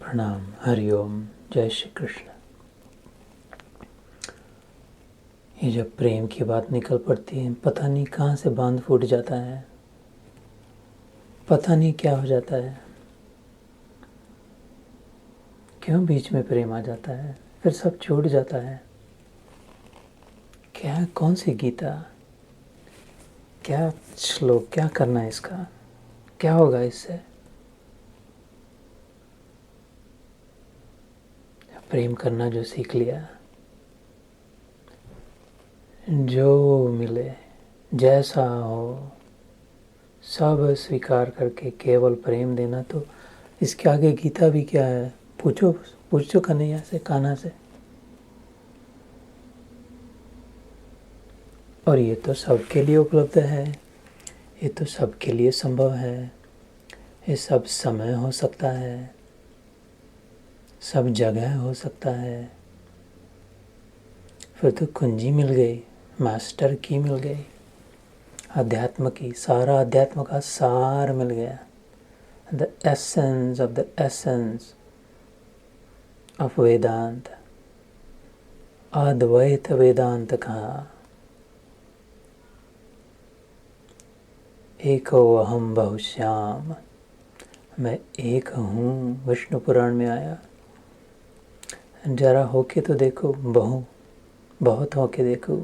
प्रणाम, हरिओम, जय श्री कृष्ण। ये जब प्रेम की बात निकल पड़ती है, पता नहीं कहाँ से बांध फूट जाता है, पता नहीं क्या हो जाता है, क्यों बीच में प्रेम आ जाता है, फिर सब छूट जाता है। क्या, कौन सी गीता, क्या श्लोक, क्या करना है इसका, क्या होगा इससे? प्रेम करना जो सीख लिया, जो मिले जैसा हो सब स्वीकार करके केवल प्रेम देना, तो इसके आगे गीता भी क्या है? पूछो कन्हैया से, कान्हा से। और ये तो सबके लिए उपलब्ध है, ये तो सबके लिए संभव है, ये सब समय हो सकता है, सब जगह हो सकता है। फिर तो कुंजी मिल गई, मास्टर की मिल गई, अध्यात्म की, सारा अध्यात्म का सार मिल गया। The essence of the essence of Vedanta, Advaita Vedanta कहा। एको अहम बहुश्याम, मैं एक हूँ, विष्णु पुराण में आया। जरा होके तो देखो, बहुत होके देखो।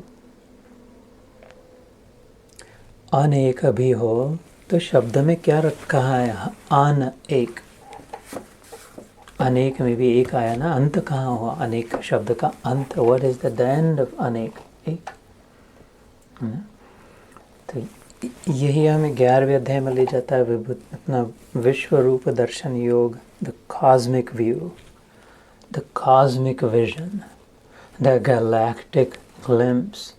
अनेक भी हो तो शब्द में क्या रखा है? अन एक, अनेक में भी एक आया ना, अंत कहाँ हुआ अनेक शब्द का अंत? What is the end of अनेक? एक। तो यही हमें 11वें अध्याय में ले जाता है, अपना विश्व रूप दर्शन योग, the cosmic view, the cosmic vision, the galactic glimpse.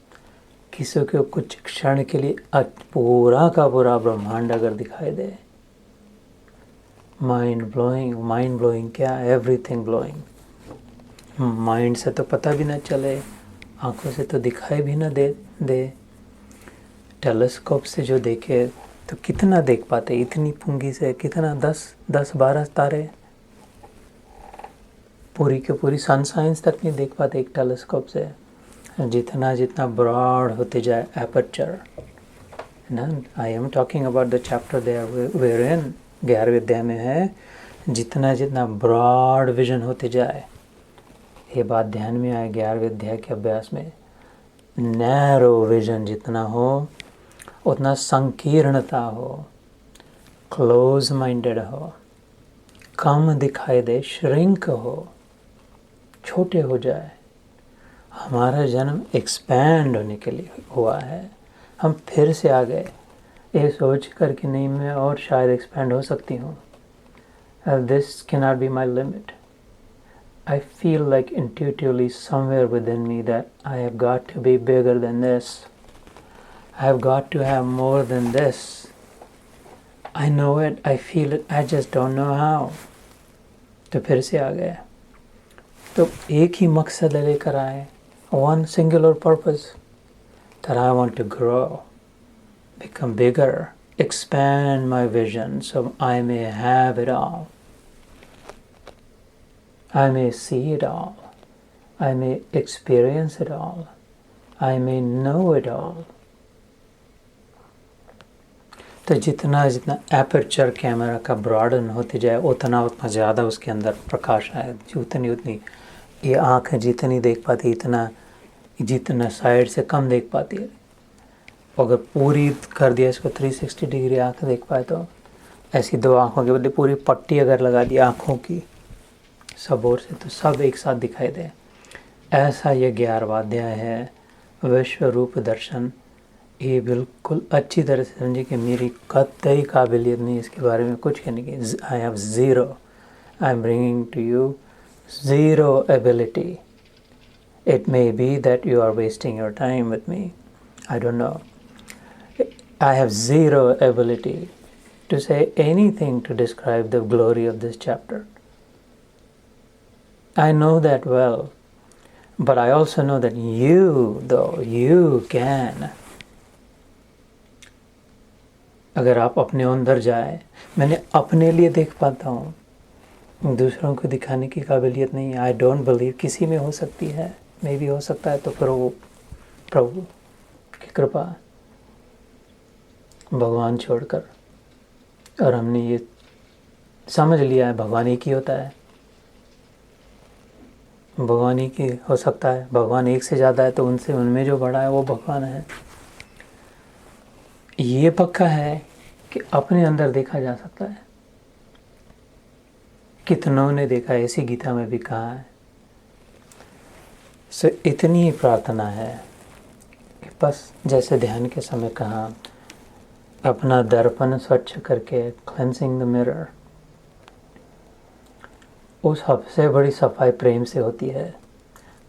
किसी को कुछ क्षण के लिए पूरा का पूरा ब्रह्मांड अगर दिखाई दे, माइंड ब्लोइंग क्या, एवरीथिंग ब्लोइंग। माइंड से तो पता भी ना चले, आंखों से तो दिखाई भी ना दे। टेलीस्कोप से जो देखे तो कितना देख पाते, इतनी पुंगी से कितना 10-12 तारे, पूरी के पूरी सन साइंस तक नहीं देख पाते एक टेलीस्कोप से। जितना ब्रॉड होते जाए एपर्चर ना, I am talking about the chapter where in 11वें अध्याय में है, जितना ब्रॉड विजन होते जाए, ये बात ध्यान में आए 11वें अध्याय के अभ्यास में। नैरो विजन जितना हो उतना संकीर्णता हो, क्लोज माइंडेड हो, कम दिखाई दे, श्रिंक हो, छोटे हो जाए। हमारा जन्म एक्सपैंड होने के लिए हुआ है, हम फिर से आ गए ये सोच कर कि नहीं मैं और शायद एक्सपैंड हो सकती हूँ। This can not be my limit. I feel like intuitively somewhere within me that I have got to be bigger than this. I have got to have more than this. I know it, I feel it, I just don't know how. तो फिर से आ गया। तो एक ही मकसद लेकर आए, one singular purpose, that I want to grow, become bigger, expand my vision so I may have it all. I may see it all. I may experience it all. I may know it all. तो जितना aperture camera का broaden होते जाए, उतना ज़्यादा उसके अंदर प्रकाश आए। उतनी ये आँख जितनी देख पाती, जितना साइड से कम देख पाती है। अगर पूरी कर दिया इसको 360 डिग्री आँख देख पाए, तो ऐसी 2 आँखों के बदले पूरी पट्टी अगर लगा दी आँखों की सब ओर से, तो सब एक साथ दिखाई दे। ऐसा ये 11वां अध्याय है, विश्व रूप दर्शन। ये बिल्कुल अच्छी तरह से समझे कि मेरी कतई काबिलियत नहीं इसके बारे में कुछ कहने की। I have zero, I am bringing to you zero ability. It may be that you are wasting your time with me, I don't know. I have zero ability to say anything to describe the glory of this chapter. I know that well, but I also know that you can. अगर आप अपने अंदर जाए, मैंने अपने लिए देख पाता हूँ, दूसरों को दिखाने की काबिलियत नहीं है। आई डोंट बिलीव किसी में हो सकती है, मे भी हो सकता है, तो फिर वो प्रभु की कृपा, भगवान छोड़कर। और हमने ये समझ लिया है भगवान एक ही होता है, भगवान एक ही हो सकता है। भगवान एक से ज़्यादा है तो उनसे उनमें जो बड़ा है वो भगवान है। ये पक्का है कि अपने अंदर देखा जा सकता है। कितनों ने देखा, ऐसी गीता में भी कहा है। सो इतनी ही प्रार्थना है कि बस जैसे ध्यान के समय कहा, अपना दर्पण स्वच्छ करके, क्लेंसिंग द मिरर, उस सबसे बड़ी सफाई प्रेम से होती है।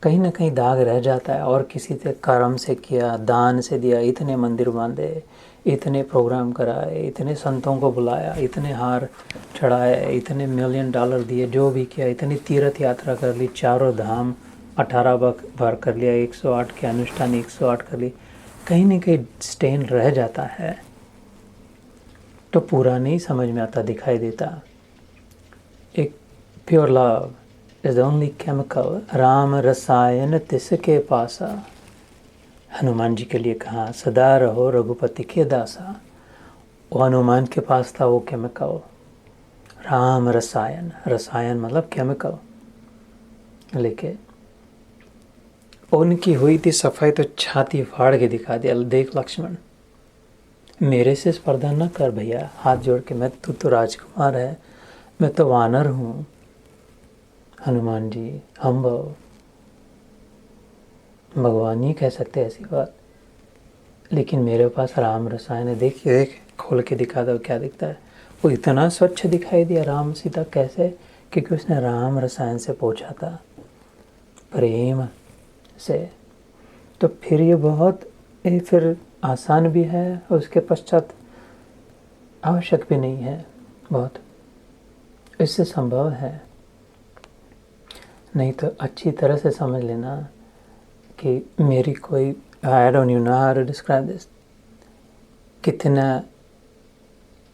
कहीं ना कहीं दाग रह जाता है, और किसी से कर्म से किया, दान से दिया, इतने मंदिर बांधे, इतने प्रोग्राम कराए, इतने संतों को बुलाया, इतने हार चढ़ाए, इतने $1 मिलियन दिए, जो भी किया, इतनी तीर्थ यात्रा कर ली, 4 धाम 18 बार कर लिया, 108 के अनुष्ठान 108 कर ली, कहीं ना कहीं स्टेन रह जाता है, तो पूरा नहीं समझ में आता, दिखाई देता। एक pure love is the only chemical, Ram रसायन तिसके पासा। हनुमान जी के लिए कहा, सदा रहो रघुपति के दासा। वो हनुमान के पास था वो केमिकल, राम रसायन, रसायन मतलब केमिकल लेके। उनकी हुई थी सफाई तो छाती फाड़ के दिखा दिया, देख लक्ष्मण मेरे से स्पर्धा न कर भैया, हाथ जोड़ के, मैं तू तो राजकुमार है, मैं तो वानर हूँ। हनुमान जी हम्बल, भगवान ही कह सकते ऐसी बात, लेकिन मेरे पास राम रसायन है। देखिए, देख खोल के दिखा दो क्या दिखता है। वो इतना स्वच्छ दिखाई दिया राम सीता, कैसे? क्योंकि उसने राम रसायन से पूछा था, प्रेम से। तो फिर ये बहुत फिर आसान भी है, उसके पश्चात आवश्यक भी नहीं है, बहुत इससे संभव है। नहीं तो अच्छी तरह से समझ लेना कि मेरी कोई, I don't know how to describe this,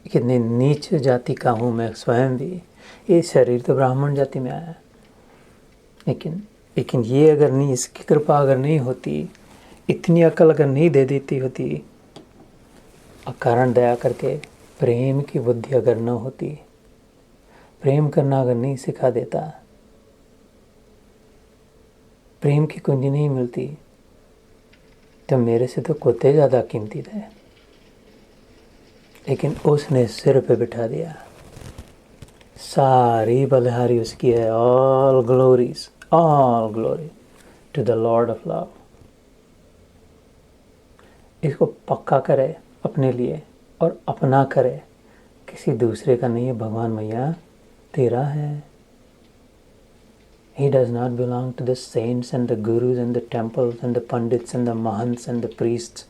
कितनी नीच जाति का हूँ मैं स्वयं भी। ये शरीर तो ब्राह्मण जाति में आया, लेकिन ये अगर नहीं, इसकी कृपा अगर नहीं होती, इतनी अकल अगर नहीं दे देती होती, अकारण दया करके प्रेम की बुद्धि अगर न होती, प्रेम करना अगर नहीं सिखा देता, प्रेम की कुंजी नहीं मिलती, तो मेरे से तो कुत्ते ज़्यादा कीमती थे। लेकिन उसने सिर पे बिठा दिया, सारी बलिहारी उसकी है। All glory to the lord of love. इसको पक्का करे अपने लिए और अपना करे, किसी दूसरे का नहीं है। भगवान मैया तेरा है। He does not belong to the saints and the gurus and the temples and the pandits and the mahants and the priests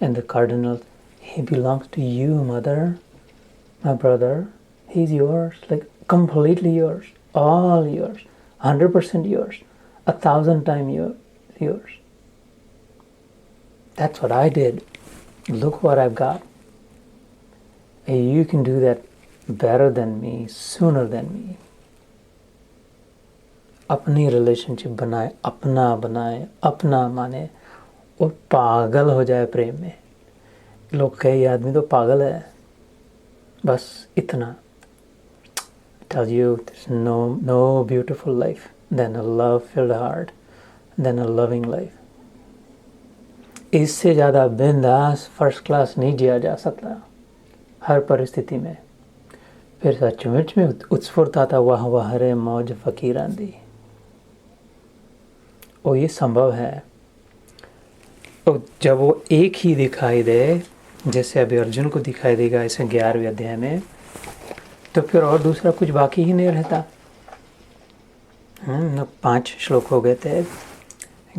and the cardinals. He belongs to you, mother, my brother. He's yours, like completely yours, all yours, 100% yours, 1,000 times yours. That's what I did. Look what I've got. You can do that better than me, sooner than me. अपनी relationship बनाए, अपना माने, और पागल हो जाए प्रेम में। लोग कहे ये आदमी तो पागल है, बस इतना। Tell you there's no beautiful life than a love-filled heart, than a loving life. इससे ज़्यादा बिंदास फर्स्ट क्लास नहीं जिया जा सकता हर परिस्थिति में। फिर सचमुच में उत्स्फूर्ता था, वाह रे मौज फकीरान दी। और ये संभव है। तो जब वो एक ही दिखाई दे, जैसे अभी अर्जुन को दिखाई देगा इसे 11वें अध्याय में, तो फिर और दूसरा कुछ बाकी ही नहीं रहता। 5 श्लोक हो गए थे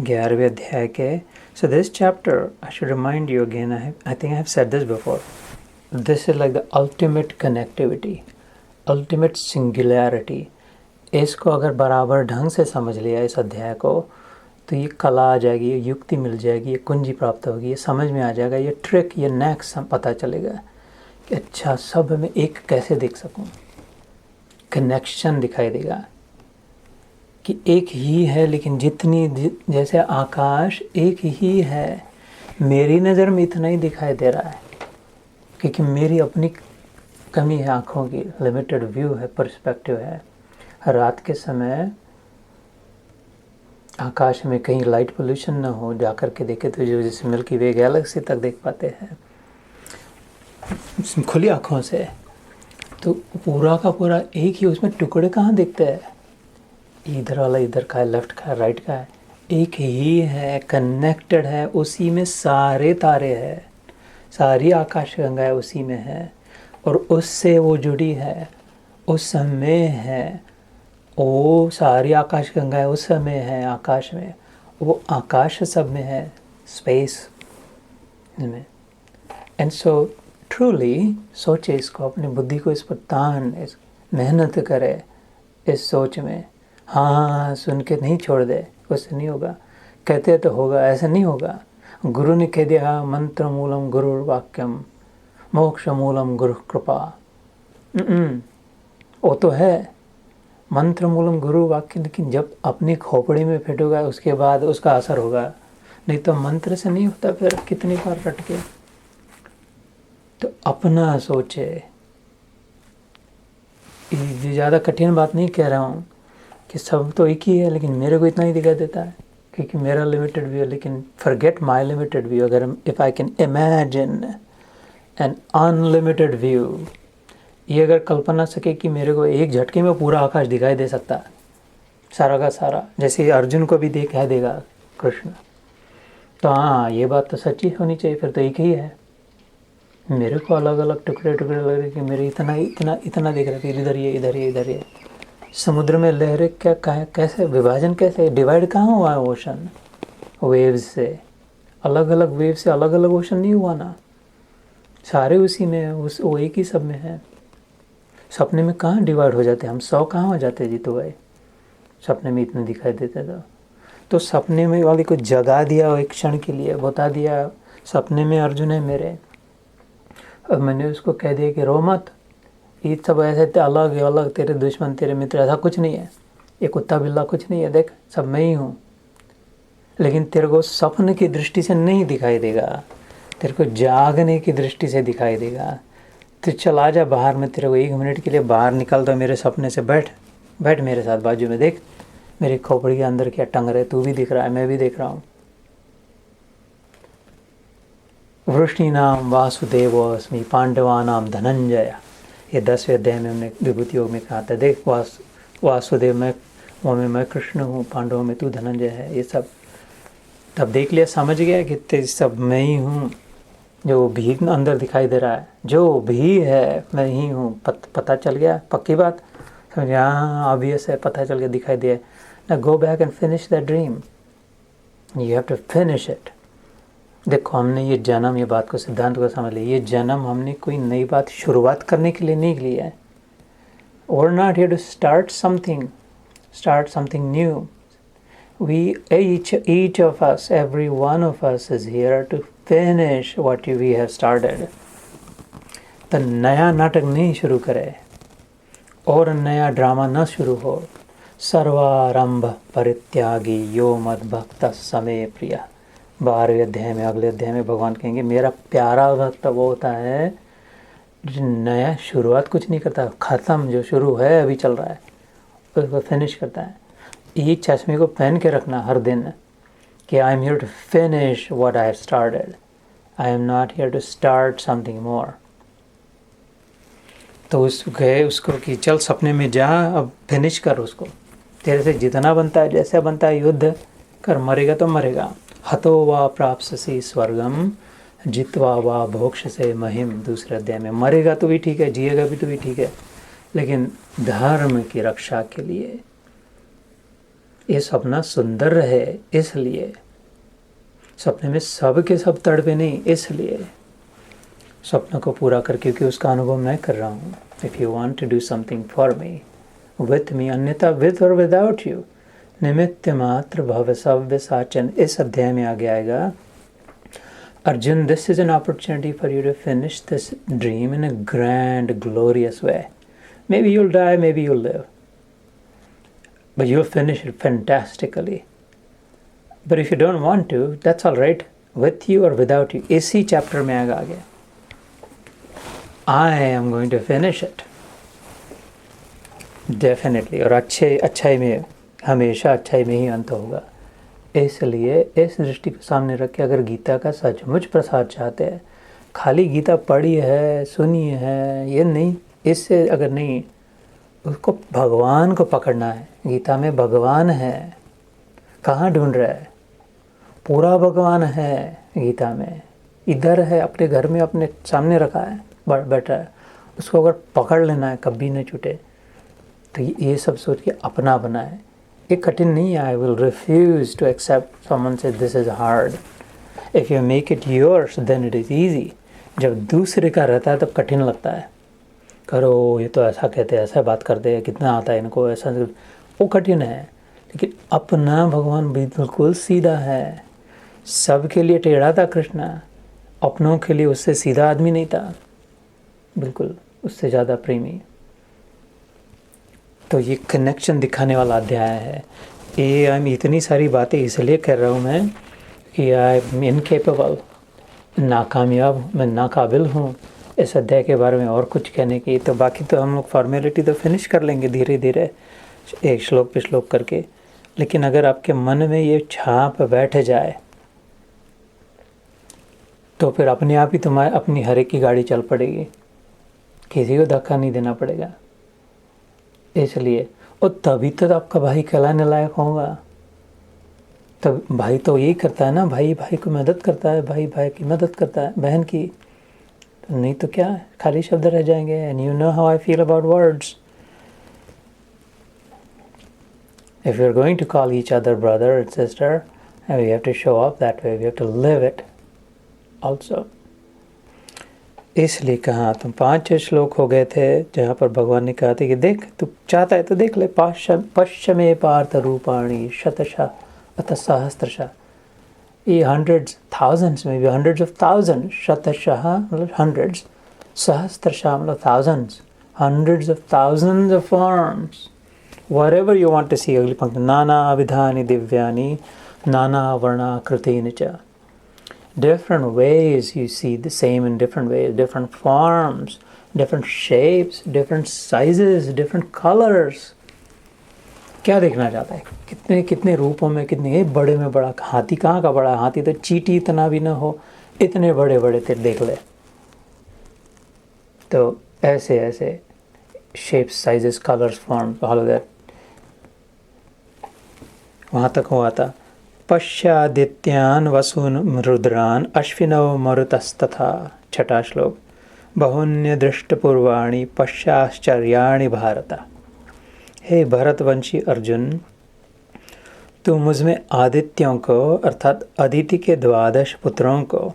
11वें अध्याय के। So this chapter, I should remind you again, I think I have said this before. This is like the ultimate connectivity, ultimate singularity. इसको अगर बराबर ढंग से समझ लिया इस अध्याय को, तो ये कला आ जाएगी, ये युक्ति मिल जाएगी, ये कुंजी प्राप्त होगी, ये समझ में आ जाएगा, ये ट्रिक, ये नैक पता चलेगा कि अच्छा सब में एक कैसे देख सकूं। कनेक्शन दिखाई देगा कि एक ही है, लेकिन जैसे आकाश एक ही है, मेरी नज़र में इतना ही दिखाई दे रहा है क्योंकि मेरी अपनी कमी है, आँखों की लिमिटेड व्यू है, पर्सपेक्टिव है। रात के समय आकाश में कहीं लाइट पोल्यूशन ना हो, जा कर के देखे तो जो जैसे मिल्की वे गैलेक्सी तक देख पाते हैं खुली आँखों से, तो पूरा का पूरा एक ही, उसमें टुकड़े कहाँ दिखते हैं, इधर वाला इधर का है, लेफ्ट का है, राइट का है, एक ही है, कनेक्टेड है, उसी में सारे तारे हैं, सारी आकाशगंगाएं उसी में है, और उससे वो जुड़ी है, उस समय है, वो सारी आकाशगंगाएं उस समय है आकाश में, वो आकाश सब में है, स्पेस में। एंड सो ट्रूली सोचे इसको, अपनी बुद्धि को इस पर तान, मेहनत करे इस सोच में। हाँ सुन के नहीं छोड़ दे, उससे नहीं होगा, कहते तो होगा, ऐसा नहीं होगा। गुरु ने कह दिया मंत्र मूलम गुरु वाक्यम मोक्ष मूलम गुरु कृपा, वो तो है मंत्र मूलम गुरु वाक्य, लेकिन जब अपनी खोपड़ी में फिटोगा उसके बाद उसका असर होगा, नहीं तो मंत्र से नहीं होता, फिर कितनी बार रट के। तो अपना सोचे, ये ज़्यादा कठिन बात नहीं कह रहा हूँ कि सब तो एक ही है, लेकिन मेरे को इतना ही दिखाई देता है क्योंकि मेरा लिमिटेड व्यू है। लेकिन फॉरगेट माय लिमिटेड व्यू, अगर if I can imagine an unlimited view, ये अगर कल्पना सके कि मेरे को एक झटके में पूरा आकाश दिखाई दे सकता है, सारा का सारा, जैसे अर्जुन को भी दिखाई देगा कृष्ण, तो हाँ ये बात तो सच्ची होनी चाहिए, फिर तो एक ही है। मेरे को अलग अलग टुकड़े टुकड़े लग रहे कि मेरे इतना इतना इतना दिख रहा है, फिर इधर ये इधर ये इधर ये। समुद्र में लहरें क्या कैसे विभाजन, कैसे डिवाइड कहाँ हुआ है ओशन वेव्स से, अलग अलग वेव से अलग अलग ओशन नहीं हुआ ना, सारे उसी में है, वो एक ही सब में है। सपने में कहाँ डिवाइड हो जाते, हम 100 कहाँ हो जाते जी, तो भाई सपने में इतने दिखाई देते तो सपने में वाले को जगा दिया एक क्षण के लिए, बता दिया सपने में अर्जुन है मेरे, अब मैंने उसको कह दिया कि रो मत, ये सब ऐसे अलग है, अलग तेरे दुश्मन तेरे मित्र, ऐसा कुछ नहीं है, ये कुत्ता बिल्ला कुछ नहीं है, देख सब मैं ही हूँ। लेकिन तेरे को सपने की दृष्टि से नहीं दिखाई देगा, तेरे को जागने की दृष्टि से दिखाई देगा। तो चला जा बाहर में, तेरे को 1 मिनट के लिए बाहर निकल दो मेरे सपने से, बैठ मेरे साथ बाजू में, देख मेरी खोपड़ी के अंदर क्या टंग रहे, तू भी दिख रहा है, मैं भी देख रहा हूँ। वृष्णीनाम वासुदेवोऽस्मि पांडवानाम धनंजय, ये 10वें अध्याय में हमने विभूति योग में कहा था, देख वासुदेव मैं कृष्ण हूँ, पांडवों में तू धनंजय है, ये सब तब देख लिया, समझ गया कि तेज सब मैं ही हूँ, जो भी अंदर दिखाई दे रहा है जो भी है मैं ही हूँ, पता चल गया, पक्की बात समझ, हाँ ऑब्वियस है, पता चल गया, दिखाई दिया। ना go back and finish the dream, you have to finish it. देखो हमने ये जन्म, ये बात को सिद्धांत को समझ लिया, ये जन्म हमने कोई नई बात शुरुआत करने के लिए नहीं लिया है। We're not here to start something new. We each of us, every one of us is here to finish what we have started. तो नया नाटक नहीं शुरू करे और नया ड्रामा न शुरू हो। सर्वारंभ परित्यागी यो मद भक्त समे प्रिय, 12वें अध्याय में, अगले अध्याय में भगवान कहेंगे मेरा प्यारा भक्त वो होता है जो नया शुरुआत कुछ नहीं करता, ख़त्म जो शुरू है अभी चल रहा है उसको फिनिश करता है। ये चश्मे को पहन के रखना हर दिन कि I am here to finish what I have started, I am not here to start something more. तो उसको कि चल सपने में जा, अब फिनिश कर उसको, तेरे से जितना बनता है जैसा बनता है युद्ध कर, मरेगा तो मरेगा। हतो वा प्राप्स्यसि स्वर्गम जित्वा वा भोक्ष से महिम, दूसरे अध्याय में, मरेगा तो भी ठीक है, जिएगा भी तो भी ठीक है, लेकिन धर्म की रक्षा के लिए ये सपना सुंदर रहे, इसलिए सपने में सब के सब तड़पे नहीं, इसलिए सपना को पूरा कर, क्योंकि उसका अनुभव मैं कर रहा हूँ। If you want to do something for me with me, अन्यथा विथ और विदाउट यू, निमित्त मात्र भव सव्य साचन, इस अध्याय में आगे आएगा Arjun, this is an opportunity for you to finish this dream in a grand, glorious way. Maybe you'll die, maybe you'll live. But you'll finish it fantastically. But if you don't want to, that's all right. With you or without you. इसी chapter में आगे I am going to finish it. Definitely. और अच्छाई में हमेशा अच्छाई में ही अंत होगा. इसलिए इस दृष्टि को सामने रख के अगर गीता का सचमुच प्रसार चाहते हैं, खाली गीता पढ़ी है, सुनी है, ये नहीं, इससे अगर नहीं, उसको भगवान को पकड़ना है. गीता में भगवान है. कहाँ ढूंढ रहा है? पूरा भगवान है गीता में. इधर है, अपने घर में अपने सामने रखा है, बैठा है. उसको अगर पकड़ लेना है, कभी न छूटे. तो ये सब सोच के अपना बना है. ये कठिन नहीं है. I will refuse to accept someone say this is hard. If you make it yours then it is easy. जब दूसरे का रहता है तब कठिन लगता है. करो, ये तो ऐसा कहते हैं, ऐसा बात करते हैं, कितना आता है इनको, ऐसा, वो कठिन है. लेकिन अपना भगवान बिल्कुल सीधा है. सबके लिए टेढ़ा था कृष्णा, अपनों के लिए उससे सीधा आदमी नहीं था, बिल्कुल उससे ज़्यादा प्रेमी. तो ये कनेक्शन दिखाने वाला अध्याय है. ये मैं इतनी सारी बातें इसलिए कर रहा हूँ मैं कि आई एम इनकेपेबल, नाकामयाब, मैं नाकाबिल हूँ इस अध्याय के बारे में और कुछ कहने की. तो बाकी तो हम लोग फॉर्मेलिटी तो फिनिश कर लेंगे धीरे धीरे, एक श्लोक पे श्लोक करके. लेकिन अगर आपके मन में ये छाप बैठ जाए तो फिर अपने आप ही तुम्हारे अपनी हर एक की गाड़ी चल पड़ेगी. किसी को धक्का नहीं देना पड़ेगा. इसलिए, और तभी तो आपका भाई कहलाने लायक होगा. तब भाई तो यही करता है ना, भाई भाई को मदद करता है, भाई भाई की मदद करता है, बहन की. तो नहीं तो क्या, खाली शब्द रह जाएंगे. And you know how I feel about words. If you're going to call each other brother and sister, we have to show up that way. We have to live it also. इसलिए कहा, तुम 5 श्लोक हो गए थे जहाँ पर भगवान ने कहा था कि देख, तू चाहता है तो देख ले. पश्चिमे पार्थ रूपाणी शतशः अथ सहस्त्रशः. ये hundreds, thousands, maybe hundreds of thousands. शतशः मतलब hundreds, सहस्त्रशः मतलब thousands, hundreds of thousands of forms. Whatever you want to see. अगली पंक्ति, नाना विधानि दिव्यानि नाना वर्णाकृतीनि च. Different ways you see the same in different ways, different forms, different shapes, different sizes, different colors. क्या देखना चाहता है? कितने कितने रूपों में, कितने बड़े में बड़ा. हाथी कहाँ का बड़ा? हाथी तो चींटी इतना भी ना हो, इतने बड़े बड़े तेरे देख ले. तो ऐसे ऐसे shapes, sizes, colors, forms, all of that. वहाँ तक हुआ था. पश्यादित्यान वसून रुद्रान अश्विनव मरुतस्तथा. 6वां श्लोक, बहुन्य दृष्टपूर्वाणि पश्चाश्चर्याणि भारत. हे भरतवंशी अर्जुन, तू मुझमें आदित्यों को अर्थात अदिति के 12 पुत्रों को,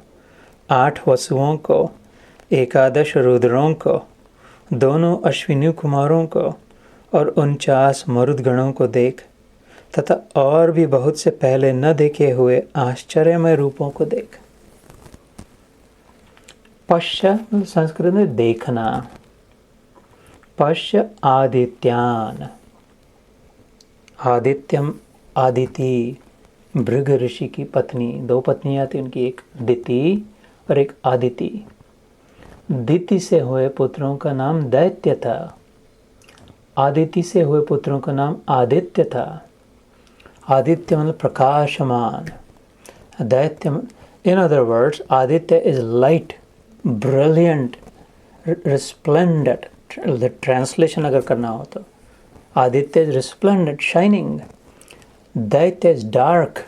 8 वसुओं को, 11 रुद्रों को, दोनों अश्विनी कुमारों को और 49 मरुदगणों को देख, तथा और भी बहुत से पहले न देखे हुए आश्चर्यमय रूपों को देख. पश्य संस्कृत में देखना. पश्य आदित्यान. आदित्यम, आदिति, भृग ऋषि की पत्नी. 2 पत्नियां थी उनकी, एक दिति और एक आदिति. दिति से हुए पुत्रों का नाम दैत्य था. आदिति से हुए पुत्रों का नाम आदित्य था. आदित्य मतलब प्रकाशमान. दैत्य, in other words, Aditya is light, brilliant, resplendent. Translation अगर करना हो तो आदित्य इज रिस्प्लेंडेंट, शाइनिंग. दैत्य इज डार्क.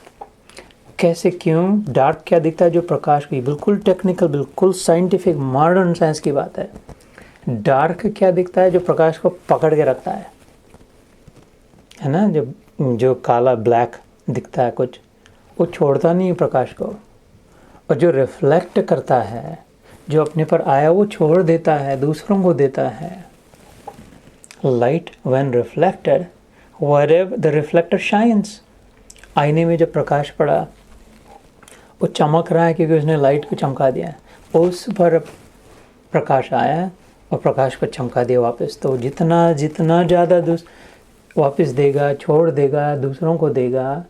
कैसे, क्यों डार्क? क्या दिखता है? जो प्रकाश की, बिल्कुल टेक्निकल, बिल्कुल साइंटिफिक, मॉडर्न साइंस की बात है. डार्क क्या दिखता है? जो प्रकाश को पकड़ के रखता है ना. जो काला ब्लैक दिखता है कुछ, वो छोड़ता नहीं है प्रकाश को. और जो रिफ्लेक्ट करता है, जो अपने पर आया वो छोड़ देता है, दूसरों को देता है. Light when reflected, wherever the reflector shines. आईने में जब प्रकाश पड़ा, वो चमक रहा है क्योंकि उसने लाइट को चमका दिया. उस पर प्रकाश आया, और प्रकाश को चमका दिया वापस। तो जितना जितना ज़्यादा वापस देगा, छोड़ देगा, दूसरों को देगा,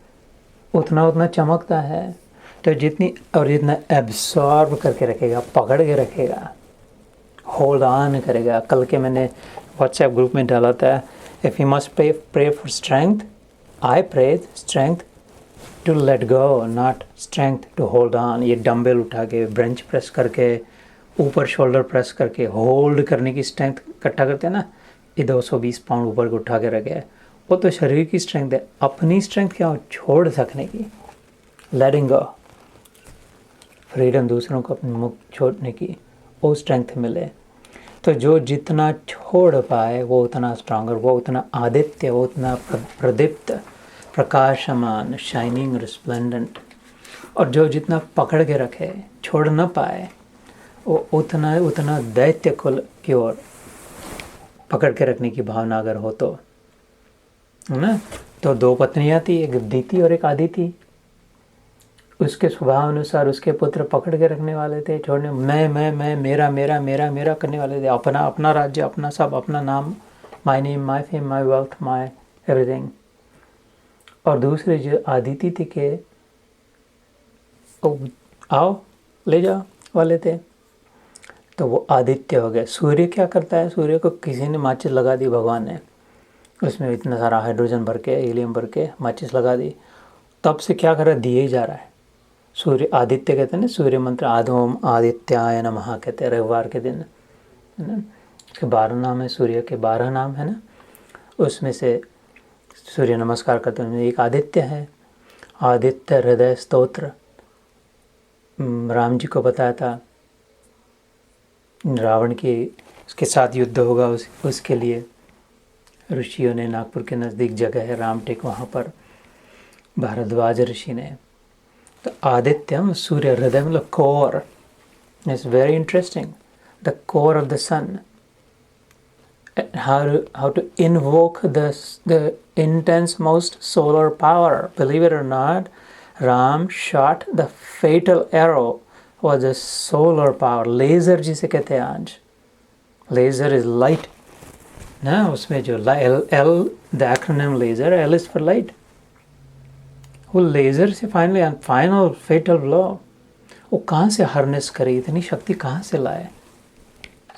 उतना उतना चमकता है। तो जितना एब्सॉर्ब करके रखेगा, पकड़ के रखेगा, होल्ड ऑन करेगा। कल के मैंने व्हाट्सएप ग्रुप में डाला था, if you must pray for strength, I pray strength to let go, not strength to hold on. ये डंबल उठा के, ब्रेंच प्रेस करके, ऊपर शोल्डर प्रेस करके होल्ड करने की स्ट्रेंथ इकट्ठा करते हैं ना, ये 220 पाउंड ऊपर को उठा के रखे, वो तो शरीर की स्ट्रेंथ है। अपनी स्ट्रेंथ क्या हो? छोड़ सकने की, लेटिंग गो, फ्रीडम, दूसरों को अपने मुख छोड़ने की, वो स्ट्रेंथ मिले। तो जो जितना छोड़ पाए वो उतना स्ट्रांगर, वो उतना आदित्य, वो उतना प्रदीप्त, प्रकाशमान, शाइनिंग, रिस्प्लेंडेंट। और जो जितना पकड़ के रखे, छोड़ न पाए, वो उतना दैत्य कुल की ओर पकड़ के रखने की भावना अगर हो तो, है ना। तो 2 पत्नियां थी, एक दीति और एक आदिति। उसके स्वभाव अनुसार उसके पुत्र पकड़ के रखने वाले थे, छोड़ने, मैं, मेरा मेरा मेरा मेरा करने वाले थे। अपना अपना राज्य, अपना सब, अपना नाम, my name, my fame, my wealth, my everything. और दूसरे जो आदिति थी के आओ ले जाओ वाले थे, तो वो आदित्य हो गए। सूर्य क्या करता है? सूर्य को किसी ने माचिस लगा दी, भगवान ने, उसमें इतना सारा हाइड्रोजन भर के, हीलियम भर के माचिस लगा दी। तब से क्या कर रहा है? दिए ही जा रहा है। सूर्य आदित्य कहते हैं ना, सूर्य मंत्र आदोम आदित्याय नमः कहते हैं रविवार के दिन, है ना। उसके 12 नाम है, सूर्य के 12 नाम है ना, उसमें से सूर्य नमस्कार करते हैं एक आदित्य है। आदित्य हृदय स्तोत्र राम जी को बताया था, रावण की उसके साथ युद्ध होगा, उसके लिए ऋषियों ने, नागपुर के नज़दीक जगह है रामटेक, वहाँ पर भारद्वाज ऋषि ने। तो आदित्यम, सूर्य, हृदय मतलब core, it's very interesting, the core of the sun. How to invoke the intense most solar power. Believe it or not, Ram shot the fatal arrow was a solar power. Laser जिसे कहते हैं आज, laser is light ना, उसमें जो L the acronym laser, L is for light। वो laser से final फेटल blow, वो कहाँ से हार्नेस करे, इतनी शक्ति कहाँ से लाए?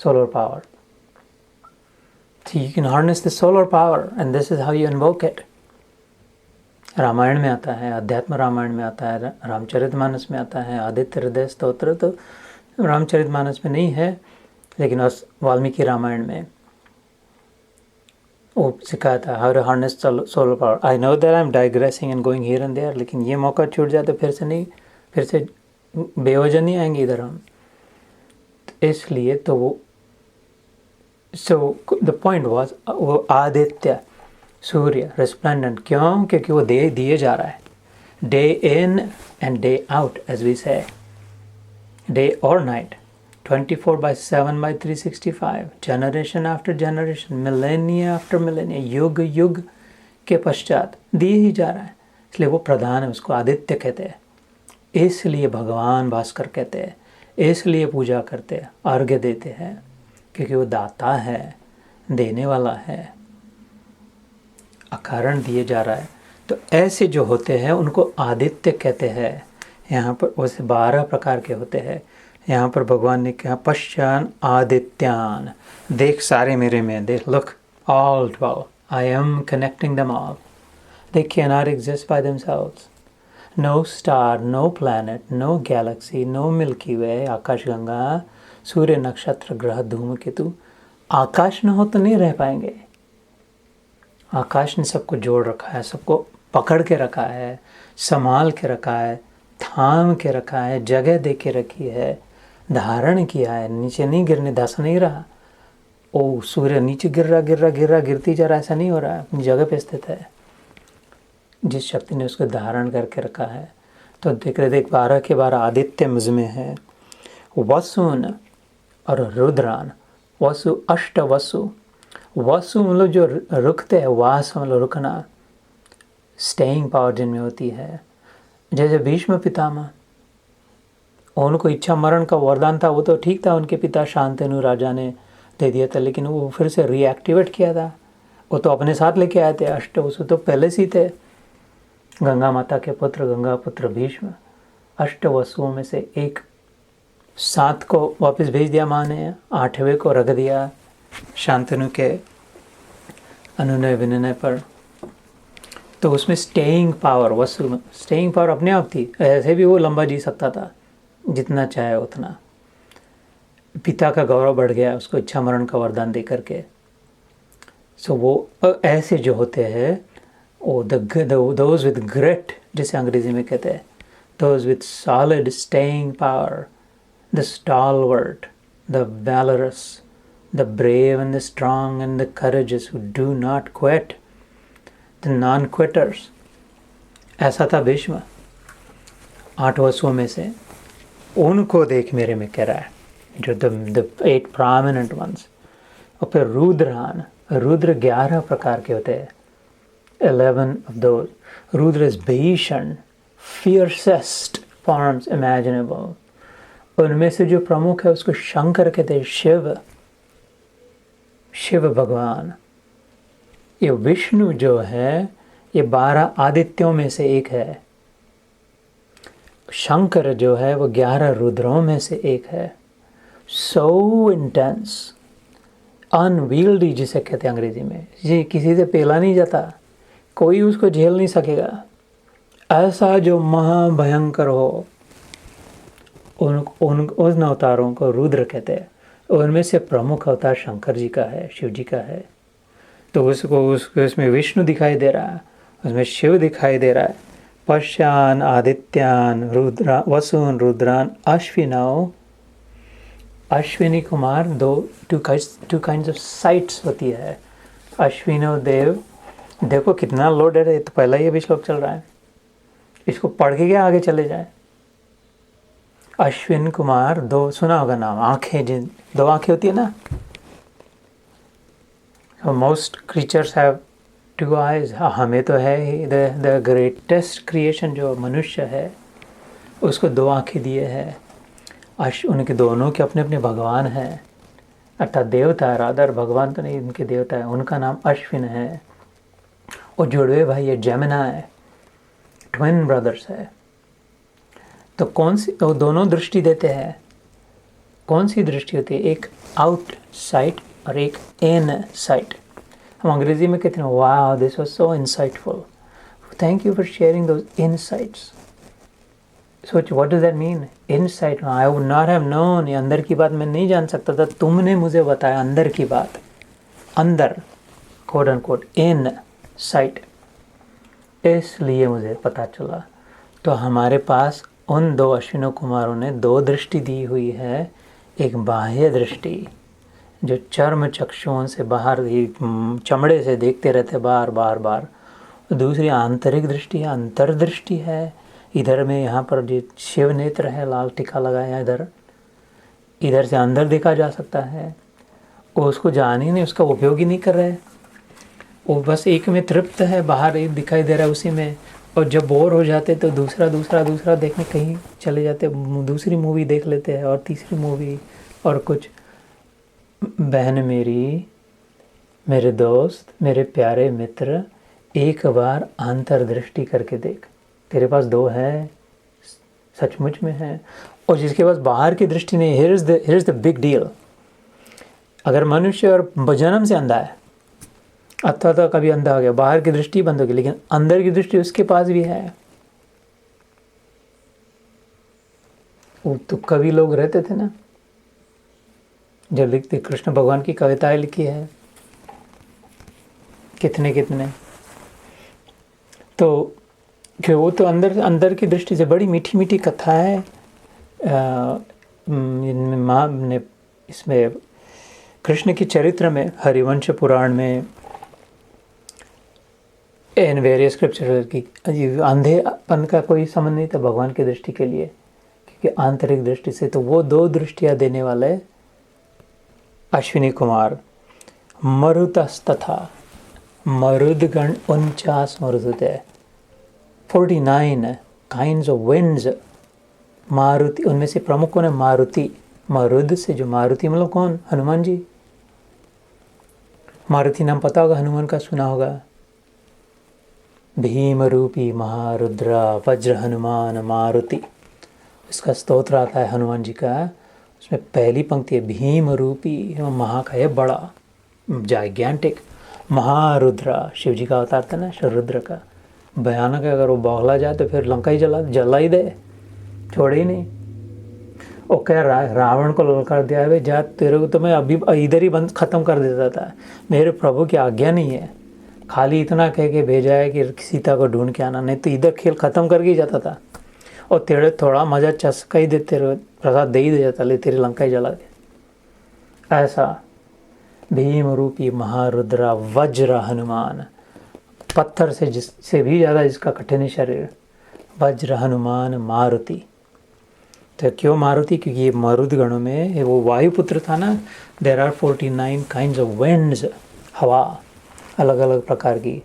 Solar power. So you can harness the solar power and this is how you invoke it. Ramayana में आता है, अध्यात्म रामायण में आता है, रामचरितमानस में आता है। आदित्य हृदय स्तोत्र तो रामचरितमानस में नहीं है, लेकिन उस वाल्मीकि रामायण में वो सिखाया था, how to harness solar power. I know that I am digressing and going here and there, लेकिन ये मौका छूट जाए तो फिर से बेवजह नहीं आएंगे इधर हम। इसलिए तो वो द पॉइंट वाज, वो आदित्य सूर्य रिस्प्लेंडेंट, क्यों? क्योंकि वो दिए जा रहा है, day in and day out, as we say, day और night, 24/7/365, generation after generation, millennia after millennia, युग युग के पश्चात दिए ही जा रहा है। इसलिए वो प्रधान है, उसको आदित्य कहते हैं। इसलिए भगवान भास्कर कहते हैं, इसलिए पूजा करते हैं, अर्घ्य देते हैं, क्योंकि वो दाता है, देने वाला है, अकारण दिए जा रहा है। तो ऐसे जो होते हैं उनको आदित्य कहते हैं। यहाँ पर वैसे 12 प्रकार के होते हैं। यहाँ पर भगवान ने कहा पश्चान आदित्यान, देख सारे मेरे में, देख, look all 12, I am connecting them all, they can not exist by themselves. No star, no planet, no galaxy, no milky way, आकाशगंगा, सूर्य, नक्षत्र, ग्रह, धूमकेतु, आकाश न हो तो नहीं रह पाएंगे। आकाश ने सबको जोड़ रखा है, सबको पकड़ के रखा है, संभाल के रखा है, थाम के रखा है, जगह दे के रखी है, धारण किया है, नीचे नहीं गिरने, धस नहीं रहा। ओ सूर्य नीचे गिरती जा रहा, ऐसा नहीं हो रहा है, अपनी जगह पे स्थित है, जिस शक्ति ने उसको धारण करके रखा है। तो देख 12 के 12 आदित्य मुझमें है। वसुन और रुद्रान, वसु अष्ट वसु, वसु मतलब जो रुकते हैं, वास मतलब रुकना, स्टेइंग पावर जिनमें होती है। जैसे भीष्म पितामह, उनको इच्छा मरण का वरदान था, वो तो ठीक था, उनके पिता शांतनु राजा ने दे दिया था, लेकिन वो फिर से रीएक्टिवेट किया था। वो तो अपने साथ लेके आए थे, अष्टवसु तो पहले से ही थे, गंगा माता के पुत्र, गंगा पुत्र भीष्म। अष्टवसुओं में से एक 7 को वापस भेज दिया माँ ने, 8वें को रख दिया शांतनु के अनुनय विनय पर। तो उसमें स्टेइंग पावर, वसु में स्टेइंग पावर अपने आप थी। ऐसे भी वो लंबा जी सकता था, जितना चाहे उतना। पिता का गौरव बढ़ गया उसको इच्छा मरण का वरदान दे करके। सो वो ऐसे जो होते हैं वो दोज विद ग्रेट, जिसे अंग्रेजी में कहते हैं, those with solid staying power, the stalwart, the वैलरस, the brave and the strong and the courageous who do not quit, the non-quitters. ऐसा था भीष्म। 8 वसुओं में से उनको देख मेरे में कह रहा है, जो the 8 prominent ones। और फिर रुद्रान, रुद्र 11 प्रकार के होते हैं, 11 of those. रुद्र is भीषण, fiercest forms imaginable। उनमें से जो प्रमुख है उसको शंकर कहते हैं, शिव, शिव भगवान। ये विष्णु जो है ये 12 आदित्यों में से एक है। शंकर जो है वो 11 रुद्रों में से एक है। सो इंटेंस, अनवील्डी जिसे कहते हैं अंग्रेजी में, ये किसी से पेला नहीं जाता, कोई उसको झेल नहीं सकेगा। ऐसा जो महाभयंकर हो, उन अवतारों को रुद्र कहते हैं। उनमें से प्रमुख अवतार शंकर जी का है, शिव जी का है। तो उसमें विष्णु दिखाई दे रहा है, उसमें शिव दिखाई दे रहा है। पश्यान आदित्यान रुद्रा वसुन रुद्रान अश्विनौ, Ashwini Kumar, two kinds of sights होती है। अश्विनो देव, देखो कितना लोडेड है, तो पहला ही अभी श्लोक चल रहा है, इसको पढ़ के क्या आगे चले जाए। अश्विन कुमार, 2 सुना होगा नाम, आंखें, जिन 2 आंखें होती है ना, मोस्ट क्रीचर्स हैव 2 आइज। हमें तो है ही, द ग्रेटेस्ट क्रिएशन जो मनुष्य है उसको 2 आंखें दिए हैं। उनके दोनों के अपने अपने भगवान हैं, अर्थात देवता है, रादर भगवान तो नहीं, इनके देवता है। उनका नाम अश्विन है। और जुड़वे भाई ये जेमिना है, ट्विन ब्रदर्स है। तो कौन सी, तो दोनों दृष्टि देते हैं। कौन सी दृष्टि होती है? एक आउट साइट और एक इन साइट। हम अंग्रेजी में कहते हैं वाह this was so insightful, thank you for sharing those insights. सोच what does that mean, insight. I would not have known, ये अंदर की बात मैं नहीं जान सकता था, तुमने मुझे बताया अंदर की बात। अंदर कोट अनकोट इन साइट, इसलिए मुझे पता चला। तो हमारे पास उन 2 अश्विनों कुमारों ने 2 दृष्टि दी हुई है। एक बाह्य दृष्टि जो चर्म चक्षुओं से बाहर ही चमड़े से देखते रहते बार बार बार, दूसरी आंतरिक दृष्टि है, अंतर्दृष्टि है। इधर में यहाँ पर जो शिव नेत्र है, लाल टीका लगाया, इधर से अंदर देखा जा सकता है। वो उसको जान ही नहीं, उसका उपयोग ही नहीं कर रहे, वो बस एक में तृप्त है, बाहर एक दिखाई दे रहा है उसी में। और जब बोर हो जाते तो दूसरा देखने कहीं चले जाते, दूसरी मूवी देख लेते हैं और तीसरी मूवी और कुछ। बहन मेरी, मेरे दोस्त, मेरे प्यारे मित्र, एक बार अंतर्दृष्टि करके देख, तेरे पास 2 है, सचमुच में है। और जिसके पास बाहर की दृष्टि नहीं, here is the big deal. अगर मनुष्य और जन्म से अंधा है, अथवा तो कभी अंधा हो गया, बाहर की दृष्टि बंद होगी, लेकिन अंदर की दृष्टि उसके पास भी है। वो तो कवि लोग रहते थे ना, जो लिखते, कृष्ण भगवान की कविताएं लिखी है कितने। तो कि वो तो अंदर की दृष्टि से बड़ी मीठी मीठी कथा है। माँ ने इसमें कृष्ण की चरित्र में, हरिवंश पुराण में, इन वेरियस स्क्रिप्चर की अंधेपन का कोई संबंध नहीं था भगवान की दृष्टि के लिए, क्योंकि आंतरिक दृष्टि से तो वो 2 दृष्टियाँ देने वाले अश्विनी कुमार। मरुतस्तथा, मरुदगण 49 मरुद है, 49 काइंड्स ऑफ विंड्स। मारुति, उनमें से प्रमुख कौन है? मारुति। मरुद से जो मारुति मतलब कौन? हनुमान जी। मारुति नाम पता होगा, हनुमान का सुना होगा। भीम रूपी महारुद्र वज्र हनुमान मारुति, इसका स्तोत्र आता है हनुमान जी का। उसमें पहली पंक्ति है भीम रूपी, महा का है बड़ा, जाइगैंटिक, महारुद्र शिव जी का अवतार था ना, रुद्र का, भयानक है। अगर वो बौखला जाए तो फिर लंका ही जला ही दे, छोड़े ही नहीं। वो कह रावण को ललकार दिया है, जा तेरे को तो मैं अभी इधर ही बंद खत्म कर देता था, मेरे प्रभु की आज्ञा नहीं है, खाली इतना कह के भेजा है कि सीता को ढूंढ के आना, नहीं तो इधर खेल खत्म करके ही जाता था। और तेरे थोड़ा मजा चस्का ही दे, तेरे प्रसाद दे ही दे जाता, ले तेरी लंका ही जला दे। ऐसा भीम रूपी महारुद्र वज्र हनुमान, पत्थर से जिससे भी ज़्यादा जिसका कठिन शरीर, वज्र हनुमान मारुति। तो क्यों मारुति? क्योंकि ये मरुद गणों में वो वायुपुत्र था ना। There are 49 kinds of winds, हवा अलग अलग प्रकार की।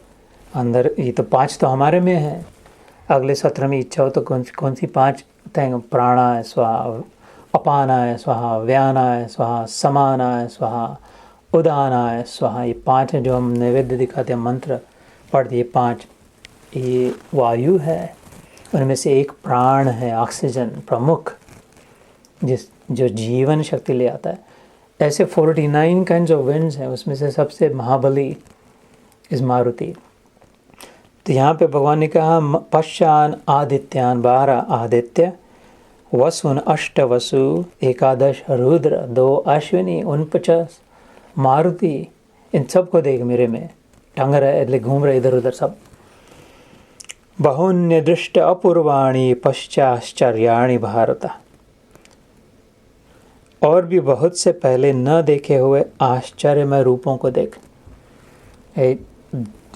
अंदर ये तो 5 तो हमारे में है, अगले सत्र में इच्छा हो तो कौन सी 5 बताएंगे? प्राणाय स्वाहा, अपानाय स्वाहा, व्यानाय स्वाहा, समानाय स्वाहा, उदानाय स्वाहा। ये 5 हैं जो हम नैवेद्य दिखाते हैं, मंत्र पढ़ते। ये 5 ये वायु है, उनमें से एक प्राण है, ऑक्सीजन प्रमुख, जो जीवन शक्ति ले आता है। ऐसे 49 काइंड्स ऑफ विंड्स हैं, उसमें से सबसे महाबली इस मारुति। तो यहाँ पे भगवान ने कहा पश्चान आदित्यान, 12 आदित्य, वसुन 8 वसु, 11 रुद्र, 2 अश्विनी, 49 मारुति। इन सबको देख मेरे में टंग रहे, घूम रहे इधर उधर सब। बहुन्य दृष्ट अपूर्वाणी पश्चाश्चर्याणि भारत, और भी बहुत से पहले न देखे हुए आश्चर्यमय रूपों को देख।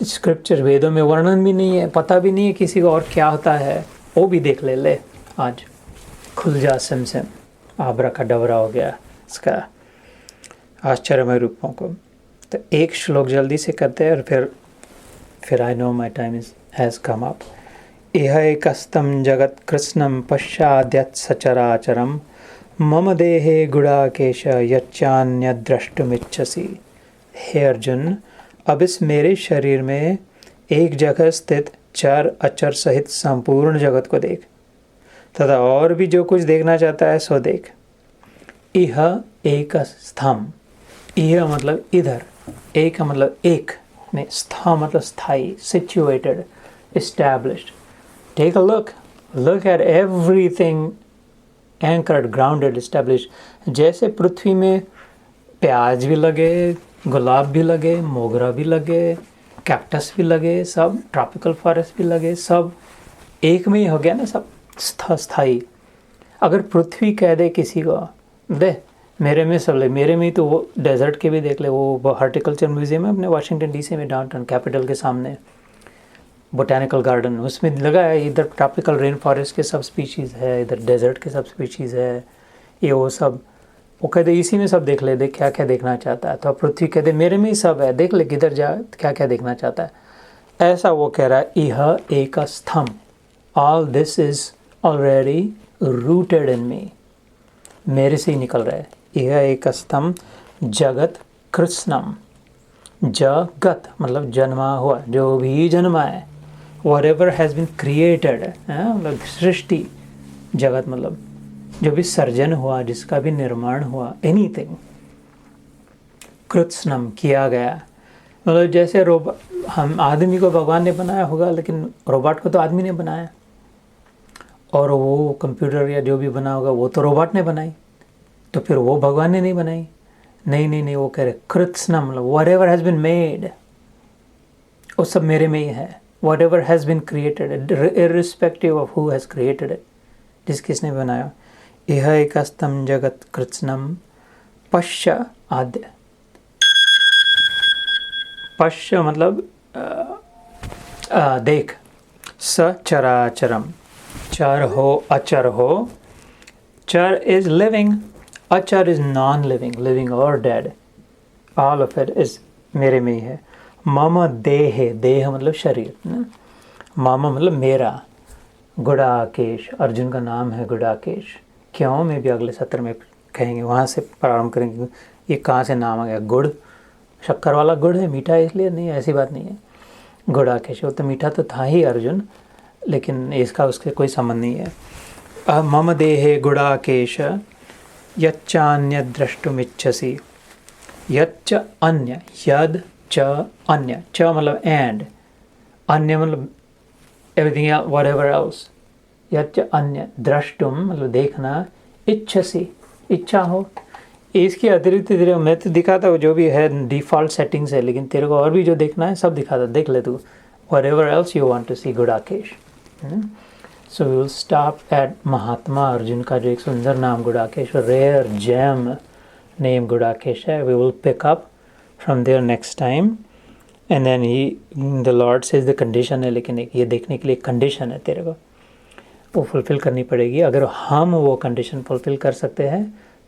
स्क्रिप्चर वेदों में वर्णन भी नहीं है, पता भी नहीं है किसी को और क्या होता है, वो भी देख ले आज। खुल जा सिम, आबरा का डबरा हो गया इसका, आश्चर्यमय रूपों को। तो एक श्लोक जल्दी से करते हैं और फिर I know my time has come up. इह एकस्तम जगत कृष्णम पश्चाद्यत् सचराचरम, मम देहे गुड़ाकेश यच्चान्य द्रष्टुमिच्छसि। हे अर्जुन, अब इस मेरे शरीर में एक जगह स्थित चर अचर सहित संपूर्ण जगत को देख, तथा और भी जो कुछ देखना चाहता है सो देख। इह एक स्थम, इह मतलब इधर, एक मतलब एक में, स्था मतलब स्थाई, situated, established. Take a look at everything anchored, grounded, established. जैसे पृथ्वी में प्याज भी लगे, गुलाब भी लगे, मोगरा भी लगे, कैक्टस भी लगे, सब ट्रॉपिकल फॉरेस्ट भी लगे, सब एक में ही हो गया ना, सब स्थाई। अगर पृथ्वी कह दे किसी को, दे मेरे में सब ले, मेरे में ही, तो वो डेजर्ट के भी देख ले। वो हॉर्टिकल्चर म्यूजियम है अपने वाशिंगटन डीसी में, डाउनटाउन कैपिटल के सामने, बोटानिकल गार्डन, उसमें लगा है। इधर ट्रॉपिकल रेन फॉरेस्ट के सब स्पीशीज़ है, इधर डेजर्ट के सब स्पीशीज़ है, ये वो सब। वो कहते इसी में सब देख ले, देख क्या क्या देखना चाहता है। तो पृथ्वी कहते मेरे में ही सब है, देख ले किधर जा, क्या क्या देखना चाहता है। ऐसा वो कह रहा है, इह एक स्थम, all this is already rooted in me, मेरे से ही निकल रहा है। यह एक स्तम जगत कृष्णम, जगत मतलब जन्मा हुआ, जो भी जन्मा है, whatever has been created, मतलब सृष्टि, जगत मतलब जो भी सर्जन हुआ, जिसका भी निर्माण हुआ, एनीथिंग कृत्स्नम किया गया। मतलब जैसे हम आदमी को भगवान ने बनाया होगा, लेकिन रोबोट को तो आदमी ने बनाया, और वो कंप्यूटर या जो भी बना होगा वो तो रोबोट ने बनाई, तो फिर वो भगवान ने नहीं बनाई। नहीं, वो कह रहे कृत्स्नम मतलब whatever has been made, वो सब मेरे में ही है। whatever has been created, irrespective of who has created it, जिस किसने बनाया। यह एकस्तम जगत कृत्स्नम पश्य आद्य, पश्य मतलब देख, सचराचरम, चर हो अचर हो, चर इज लिविंग, अचर इज नॉन लिविंग, लिविंग और dead, all of it is मेरे में ही है। मम देह, देह मतलब शरीर ना, मम मतलब मेरा, गुड़ाकेश, अर्जुन का नाम है गुड़ाकेश। क्यों, मैं भी अगले सत्र में कहेंगे, वहाँ से प्रारंभ करेंगे ये कहाँ से नाम आ गया। गुड़ शक्कर वाला गुड़ है, मीठा है इसलिए नहीं, ऐसी बात नहीं है। गुड़ाकेश, वो तो मीठा तो था ही अर्जुन, लेकिन इसका उसके कोई संबंध नहीं है। मम देहे गुड़ाकेश यच्चान्य द्रष्टुमिच्छसि, यच्च अन्य, यद च अन्य, च मतलब एंड, अन्य मतलब एवरीथिंग व्हाटएवर एल्स, यच्च अन्य द्रष्टुम मतलब देखना, इच्छसि इच्छा हो, इसके अतिरिक्त तेरे मैं तो दिखाता हूँ जो भी है डिफ़ॉल्ट सेटिंग्स है, लेकिन तेरे को और भी जो देखना है सब दिखाता, देख ले तू, whatever else you want to see Gudakesh. So we will stop at Mahatma Arjun का जो एक सुंदर नाम Gudakesh, rare gem name Gudakesh है। We will pick up from there next time, and then he the lord says the condition है, लेकिन एक ये देखने के लिए कंडीशन है तेरे को, वो फुलफ़िल करनी पड़ेगी। अगर हम वो कंडीशन फुलफ़िल कर सकते हैं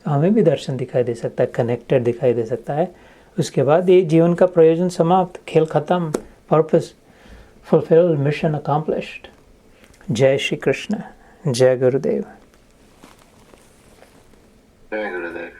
तो हमें भी दर्शन दिखाई दे सकता है, कनेक्टेड दिखाई दे सकता है। उसके बाद ये जीवन का प्रयोजन समाप्त, खेल ख़त्म, पर्पस फुलफिल, मिशन अकम्प्लिश्ड। जय श्री कृष्ण, जय गुरुदेव। जय गुरुदेव।